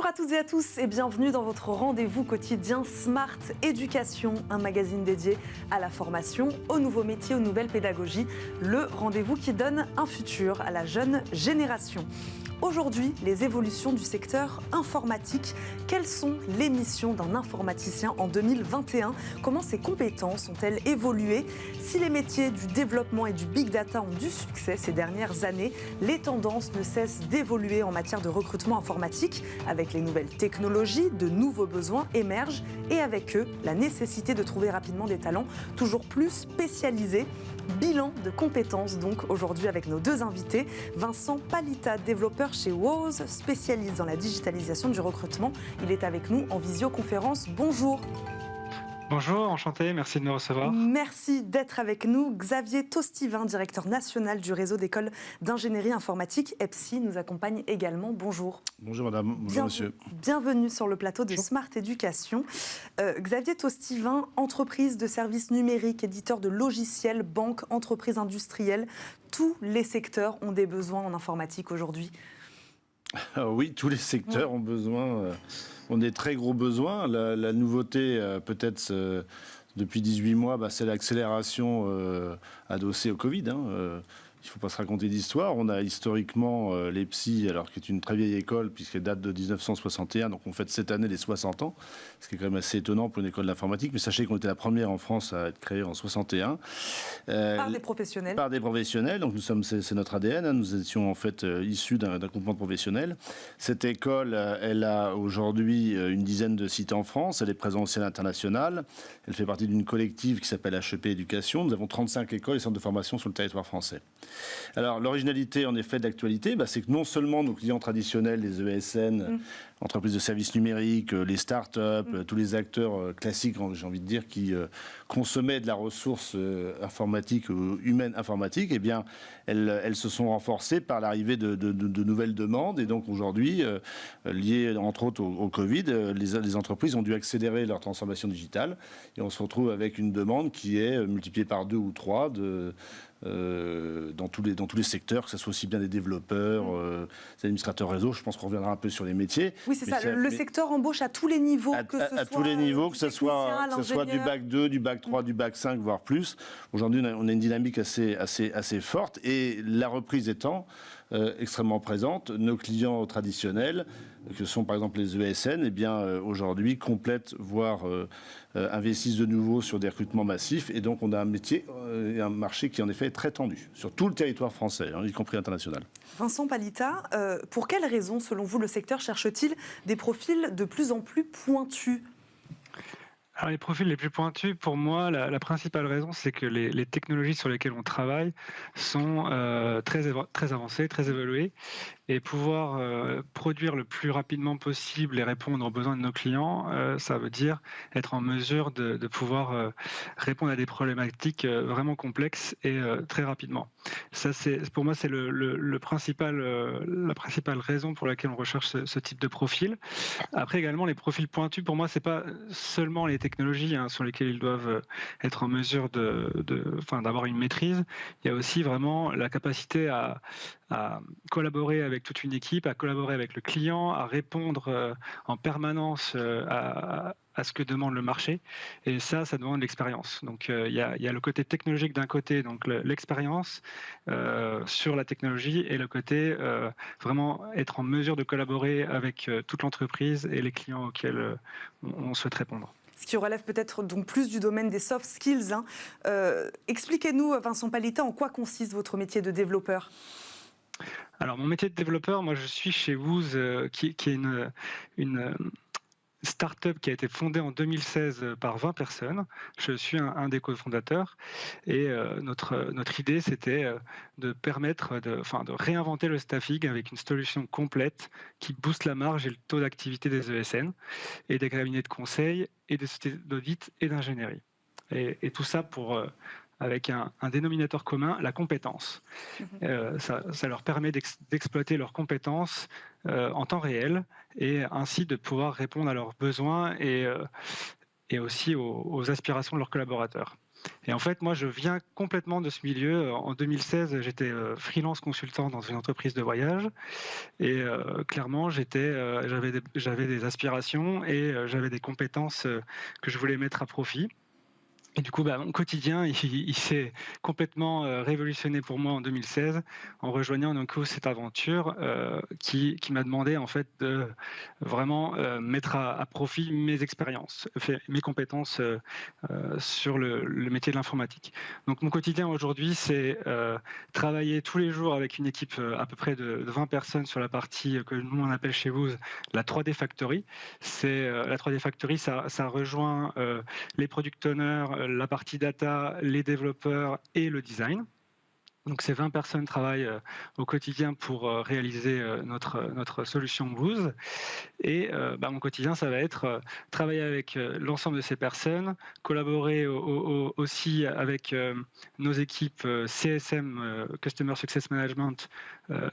à toutes et à tous et bienvenue dans votre rendez-vous quotidien Smart Éducation, un magazine dédié à la formation, aux nouveaux métiers, aux nouvelles pédagogies, le rendez-vous qui donne un futur à la jeune génération. Aujourd'hui, les évolutions du secteur informatique. Quelles sont les missions d'un informaticien en 2021 ? Comment ses compétences ont-elles évolué ? Si les métiers du développement et du big data ont du succès ces dernières années, les tendances ne cessent d'évoluer en matière de recrutement informatique. Avec les nouvelles technologies, de nouveaux besoins émergent et avec eux, la nécessité de trouver rapidement des talents toujours plus spécialisés. Bilan de compétences donc aujourd'hui avec nos deux invités. Vincent Palita, développeur chez Woz, spécialiste dans la digitalisation du recrutement. Il est avec nous en visioconférence. Bonjour. Bonjour, enchanté, merci de me recevoir. Merci d'être avec nous. Xavier Tostivin, directeur national du réseau d'écoles d'ingénierie informatique EPSI, nous accompagne également. Bonjour. Bonjour madame, bonjour monsieur. Bienvenue sur le plateau de Smart Éducation. Xavier Tostivin, entreprise de services numériques, éditeur de logiciels, banque, entreprise industrielle, tous les secteurs ont des besoins en informatique aujourd'hui. Oui, tous les secteurs ont besoin, ont des très gros besoins. La nouveauté, peut-être depuis 18 mois, c'est l'accélération adossée au Covid. Il ne faut pas se raconter d'histoire. On a historiquement l'EPSI, alors qui est une très vieille école, puisqu'elle date de 1961, donc on fête cette année les 60 ans, ce qui est quand même assez étonnant pour une école d'informatique. Mais sachez qu'on était la première en France à être créée en 61. Par des professionnels. Par des professionnels, donc c'est notre ADN. Nous étions en fait issus d'un groupement de professionnels. Cette école, elle a aujourd'hui une dizaine de sites en France. Elle est présente aussi à l'international. Elle fait partie d'une collective qui s'appelle HEP Éducation. Nous avons 35 écoles et centres de formation sur le territoire français. Alors, l'originalité, en effet, de l'actualité, c'est que non seulement nos clients traditionnels, les ESN, entreprises de services numériques, les start-up, tous les acteurs classiques, j'ai envie de dire, qui consommaient de la ressource informatique ou humaine informatique, eh bien, elles se sont renforcées par l'arrivée de nouvelles demandes. Et donc, aujourd'hui, liées entre autres au Covid, les entreprises ont dû accélérer leur transformation digitale. Et on se retrouve avec une demande qui est multipliée par 2 ou 3 dans tous les secteurs, que ce soit aussi bien des développeurs, des administrateurs réseau. Je pense qu'on reviendra un peu sur les métiers. Oui, c'est ça. Le secteur embauche à tous les niveaux. À tous les niveaux, que ce soit du bac 2, du bac 3, du bac 5, voire plus. Aujourd'hui, on a une dynamique assez forte. Et la reprise étant extrêmement présente, nos clients traditionnels, que sont par exemple les ESN, eh bien, aujourd'hui complètent, voire investissent de nouveau sur des recrutements massifs. Et donc, on a un métier et un marché qui, en effet, est très tendu sur tout le territoire français, y compris international. Vincent Palita, pour quelles raisons, selon vous, le secteur cherche-t-il des profils de plus en plus pointus ? Alors, les profils les plus pointus, pour moi, la principale raison, c'est que les technologies sur lesquelles on travaille sont très avancées, très évoluées. Et pouvoir produire le plus rapidement possible et répondre aux besoins de nos clients, ça veut dire être en mesure de pouvoir répondre à des problématiques vraiment complexes et très rapidement. Ça, pour moi, c'est la principale raison pour laquelle on recherche ce type de profil. Après, également, les profils pointus, pour moi, c'est pas seulement les technologies sur lesquelles ils doivent être en mesure d'avoir une maîtrise. Il y a aussi vraiment la capacité à collaborer avec toute une équipe, à collaborer avec le client, à répondre en permanence à ce que demande le marché. Et ça demande de l'expérience. Donc il y a le côté technologique d'un côté, donc l'expérience sur la technologie, et le côté vraiment être en mesure de collaborer avec toute l'entreprise et les clients auxquels on souhaite répondre. Ce qui relève peut-être donc plus du domaine des soft skills. Expliquez-nous, Vincent Palita, en quoi consiste votre métier de développeur ? Alors, mon métier de développeur, moi, je suis chez Woz, qui est une start-up qui a été fondée en 2016 par 20 personnes. Je suis un des cofondateurs. Et notre idée, c'était de permettre de réinventer le staffing avec une solution complète qui booste la marge et le taux d'activité des ESN et des cabinets de conseil et des sociétés d'audit et d'ingénierie. Et tout ça avec un dénominateur commun, la compétence. Ça leur permet d'exploiter leurs compétences en temps réel et ainsi de pouvoir répondre à leurs besoins et aussi aux aspirations de leurs collaborateurs. Et en fait, moi, je viens complètement de ce milieu. En 2016, j'étais freelance consultant dans une entreprise de voyage. Et clairement, j'avais des aspirations et j'avais des compétences que je voulais mettre à profit. Et du coup, mon quotidien, il s'est complètement révolutionné pour moi en 2016 en rejoignant donc cette aventure qui m'a demandé en fait de vraiment mettre à profit mes expériences, mes compétences sur le métier de l'informatique. Donc mon quotidien aujourd'hui, c'est travailler tous les jours avec une équipe à peu près de 20 personnes sur la partie que nous on appelle chez vous la 3D Factory. La 3D Factory, ça rejoint les product owners, la partie data, les développeurs et le design. Donc ces 20 personnes travaillent au quotidien pour réaliser notre solution Booz. Et mon quotidien, ça va être travailler avec l'ensemble de ces personnes, collaborer aussi avec nos équipes CSM, Customer Success Management,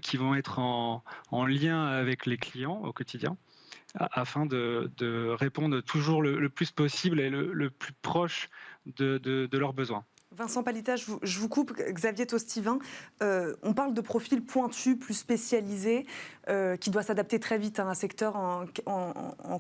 qui vont être en lien avec les clients au quotidien, afin de répondre toujours le plus possible et le plus proche de leurs besoins. Vincent Palita, je vous coupe. Xavier Tostivin, on parle de profils pointus, plus spécialisés, qui doit s'adapter très vite à un secteur en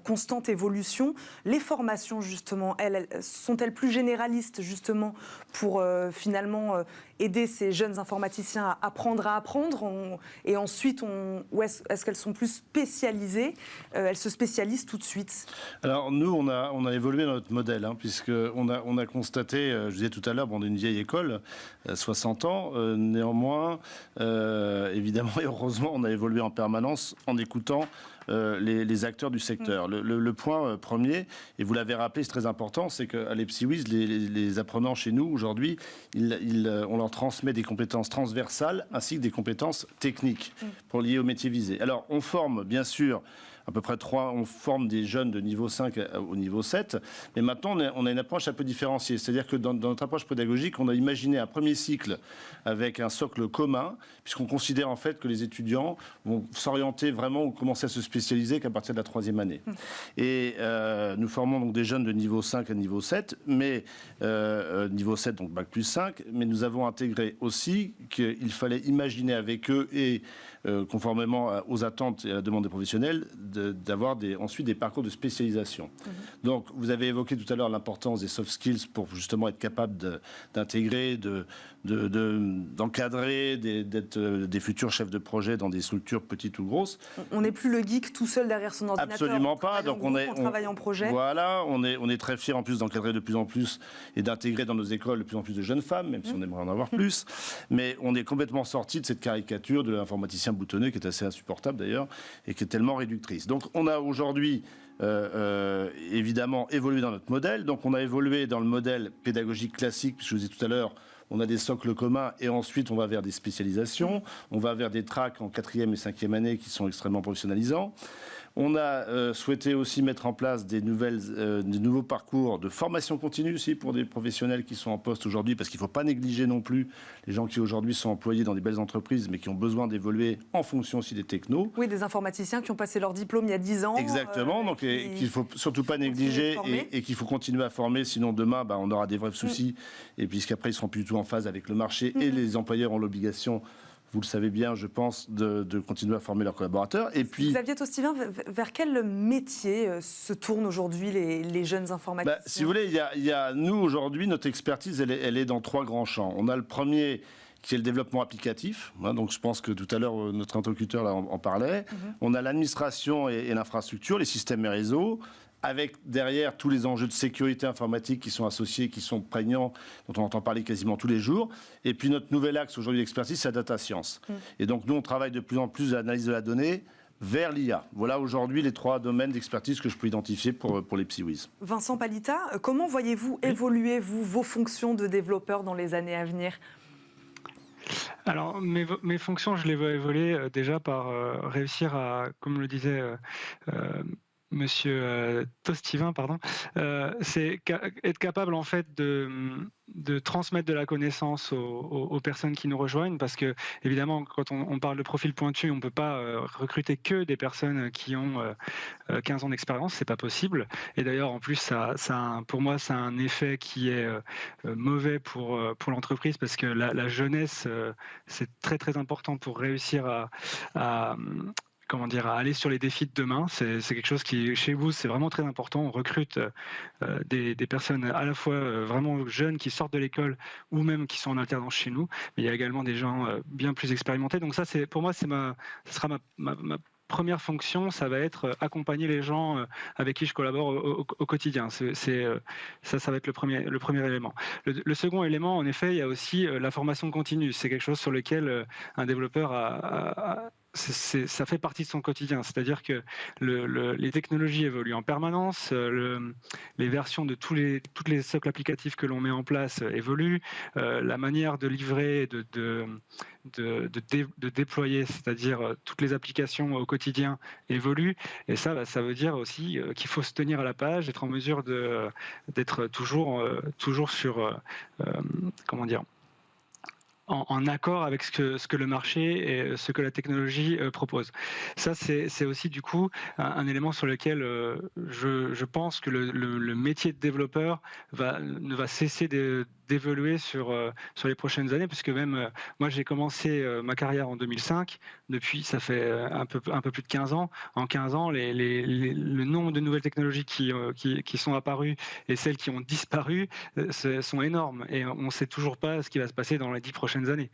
constante évolution. Les formations, justement, elles sont-elles plus généralistes, justement, pour finalement aider ces jeunes informaticiens à apprendre et ensuite, ou est-ce qu'elles sont plus spécialisées? Elles se spécialisent tout de suite. Alors nous, on a évolué dans notre modèle, puisqu'on a constaté, je disais tout à l'heure, on est une vieille école, 60 ans, néanmoins, évidemment et heureusement, on a évolué en permanence en écoutant les acteurs du secteur. Le point premier, et vous l'avez rappelé, c'est très important, c'est qu'à l'EPSIWIZ, les apprenants chez nous, aujourd'hui, on leur transmet des compétences transversales ainsi que des compétences techniques pour lier au métier visé. Alors, on forme, bien sûr, à peu près 3, on forme des jeunes de niveau 5 au niveau 7, mais maintenant on a une approche un peu différenciée. C'est-à-dire que dans notre approche pédagogique, on a imaginé un premier cycle avec un socle commun, puisqu'on considère en fait que les étudiants vont s'orienter vraiment ou commencer à se spécialiser qu'à partir de la 3e année. Et nous formons donc des jeunes de niveau 5 à niveau 7, mais niveau 7, donc Bac plus 5, mais nous avons intégré aussi qu'il fallait imaginer avec eux et conformément aux attentes et à la demande des professionnels, d'avoir ensuite des parcours de spécialisation. Donc, vous avez évoqué tout à l'heure l'importance des soft skills pour justement être capable d'intégrer, d'encadrer, d'être des futurs chefs de projet dans des structures petites ou grosses. On n'est plus le geek tout seul derrière son ordinateur. Absolument pas. Donc on travaille en projet. Voilà, on est très fiers en plus d'encadrer de plus en plus et d'intégrer dans nos écoles de plus en plus de jeunes femmes, même si on aimerait en avoir plus. Mais on est complètement sorti de cette caricature de l'informaticien boutonneux qui est assez insupportable d'ailleurs et qui est tellement réductrice. Donc on a aujourd'hui évidemment évolué dans notre modèle. Donc on a évolué dans le modèle pédagogique classique, puisque je vous ai dit tout à l'heure, on a des socles communs et ensuite on va vers des spécialisations. On va vers des tracks en 4e et 5e année qui sont extrêmement professionnalisants. On a souhaité aussi mettre en place des nouveaux parcours de formation continue aussi pour des professionnels qui sont en poste aujourd'hui, parce qu'il ne faut pas négliger non plus les gens qui aujourd'hui sont employés dans des belles entreprises, mais qui ont besoin d'évoluer en fonction aussi des technos. Oui, des informaticiens qui ont passé leur diplôme il y a 10 ans. Exactement, donc qu'il ne faut surtout pas négliger et qu'il faut continuer à former, sinon demain on aura des vrais soucis, et puisqu'après ils seront plus du tout en phase avec le marché et les employeurs ont l'obligation, vous le savez bien, je pense, de continuer à former leurs collaborateurs. Et puis, Xavier Tostivin, vers quel métier se tournent aujourd'hui les jeunes informaticiens? Si vous voulez, nous, aujourd'hui, notre expertise, elle est dans 3 grands champs. On a le premier qui est le développement applicatif. Donc je pense que tout à l'heure, notre interlocuteur là, en parlait. On a l'administration et l'infrastructure, les systèmes et réseaux, avec derrière tous les enjeux de sécurité informatique qui sont associés, qui sont prégnants, dont on entend parler quasiment tous les jours. Et puis notre nouvel axe aujourd'hui d'expertise, c'est la data science. Et donc nous, on travaille de plus en plus à l'analyse de la donnée vers l'IA. Voilà aujourd'hui les 3 domaines d'expertise que je peux identifier pour les PSIWIZ. Vincent Palita, comment voyez-vous évoluer vos fonctions de développeur dans les années à venir? Alors, mes fonctions, je les vois évoluer déjà par réussir à, comme le disait Monsieur Tostivin, pardon, c'est être capable en fait de transmettre de la connaissance aux personnes qui nous rejoignent, parce que évidemment, quand on parle de profil pointu, on ne peut pas recruter que des personnes qui ont 15 ans d'expérience, c'est pas possible. Et d'ailleurs, en plus, pour moi, ça a un effet qui est mauvais pour l'entreprise, parce que la jeunesse, c'est très très important pour réussir à comment dire, à aller sur les défis de demain. C'est quelque chose qui, chez vous, c'est vraiment très important. On recrute des personnes à la fois vraiment jeunes qui sortent de l'école ou même qui sont en alternance chez nous. Mais il y a également des gens bien plus expérimentés. Donc ça, pour moi, ce sera ma première fonction, ça va être accompagner les gens avec qui je collabore au quotidien. Ça va être le premier élément. Le second élément, en effet, il y a aussi la formation continue. C'est quelque chose sur lequel un développeur ça fait partie de son quotidien. C'est-à-dire que les technologies évoluent en permanence, les versions de toutes les socles applicatifs que l'on met en place évoluent, la manière de livrer, de déployer, c'est-à-dire toutes les applications au quotidien évoluent. Et ça veut dire aussi qu'il faut se tenir à la page, être en mesure d'être toujours sur, comment dire, en accord avec ce que le marché et ce que la technologie propose. Ça, c'est aussi du coup un élément sur lequel je pense que le métier de développeur ne va cesser d'évoluer sur les prochaines années, puisque même moi j'ai commencé ma carrière en 2005, depuis ça fait un peu plus de 15 ans. En 15 ans, le nombre de nouvelles technologies qui sont apparues et celles qui ont disparu sont énormes, et on ne sait toujours pas ce qui va se passer dans les 10 prochaines années.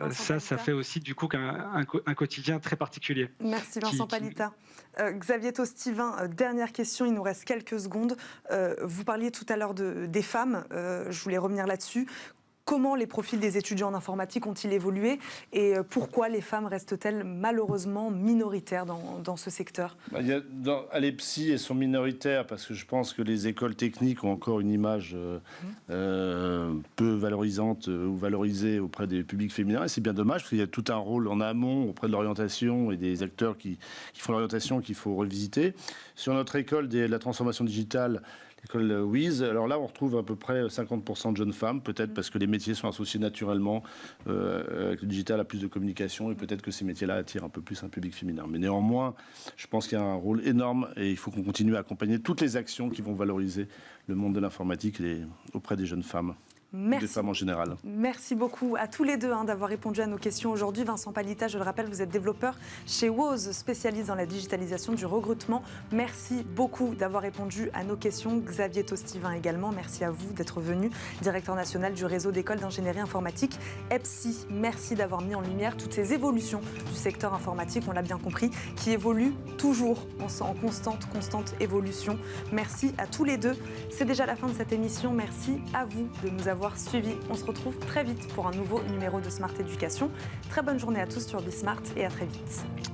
Ça fait aussi du coup un quotidien très particulier. Merci Vincent Palita. Xavier Tostivin, dernière question, il nous reste quelques secondes. Vous parliez tout à l'heure des femmes, je voulais revenir là-dessus. Comment les profils des étudiants en informatique ont-ils évolué et pourquoi les femmes restent-elles malheureusement minoritaires dans ce secteur ? Les elles sont minoritaires parce que je pense que les écoles techniques ont encore une image peu valorisante ou valorisée auprès des publics féminins, et c'est bien dommage parce qu'il y a tout un rôle en amont auprès de l'orientation et des acteurs qui font l'orientation qu'il faut revisiter. Sur notre école de la transformation digitale, l'école WISE, alors là on retrouve à peu près 50% de jeunes femmes, peut-être parce que les métiers sont associés naturellement avec le digital à plus de communication, et peut-être que ces métiers-là attirent un peu plus un public féminin. Mais néanmoins, je pense qu'il y a un rôle énorme et il faut qu'on continue à accompagner toutes les actions qui vont valoriser le monde de l'informatique auprès des jeunes femmes. Des femmes en général. Merci beaucoup à tous les deux d'avoir répondu à nos questions aujourd'hui. Vincent Palita, je le rappelle, vous êtes développeur chez Woz, spécialiste dans la digitalisation du recrutement. Merci beaucoup d'avoir répondu à nos questions. Xavier Tostivin également, merci à vous d'être venu, directeur national du réseau d'écoles d'ingénierie informatique EPSI. Merci d'avoir mis en lumière toutes ces évolutions du secteur informatique, on l'a bien compris, qui évolue toujours en constante évolution. Merci à tous les deux. C'est déjà la fin de cette émission. Merci à vous de nous avoir suivis. On se retrouve très vite pour un nouveau numéro de Smart Éducation. Très bonne journée à tous sur Bismart et à très vite.